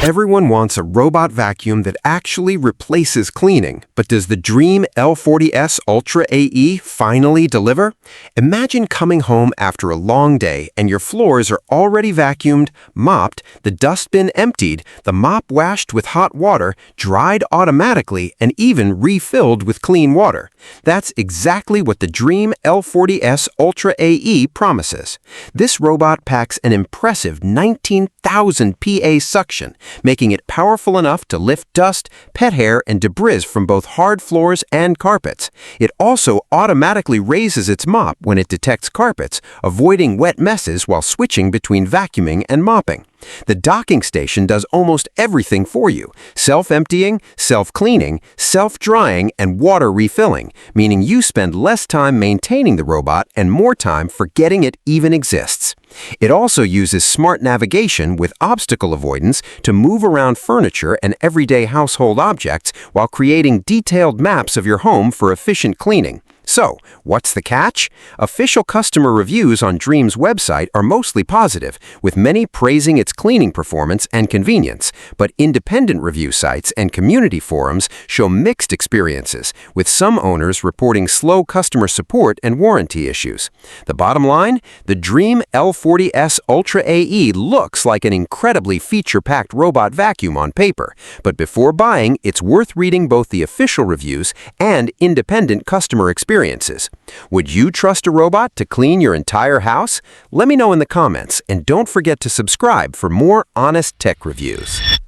Everyone wants a robot vacuum that actually replaces cleaning, but does the Dreame L40s Ultra AE finally deliver? Imagine coming home after a long day and your floors are already vacuumed, mopped, the dustbin emptied, the mop washed with hot water, dried automatically, and even refilled with clean water. That's exactly what the Dreame L40s Ultra AE promises. This robot packs an impressive 19,000 PA suction, making it powerful enough to lift dust, pet hair, and debris from both hard floors and carpets. It also automatically raises its mop when it detects carpets, avoiding wet messes while switching between vacuuming and mopping. The docking station does almost everything for you: self-emptying, self-cleaning, self-drying, and water refilling, meaning you spend less time maintaining the robot and more time forgetting it even exists. It also uses smart navigation with obstacle avoidance to move around furniture and everyday household objects while creating detailed maps of your home for efficient cleaning. So, what's the catch? Official customer reviews on Dreame's website are mostly positive, with many praising its cleaning performance and convenience, but independent review sites and community forums show mixed experiences, with some owners reporting slow customer support and warranty issues. The bottom line? The Dreame L40s Ultra AE looks like an incredibly feature-packed robot vacuum on paper, but before buying, it's worth reading both the official reviews and independent customer experiences. Would you trust a robot to clean your entire house? Let me know in the comments, and don't forget to subscribe for more honest tech reviews.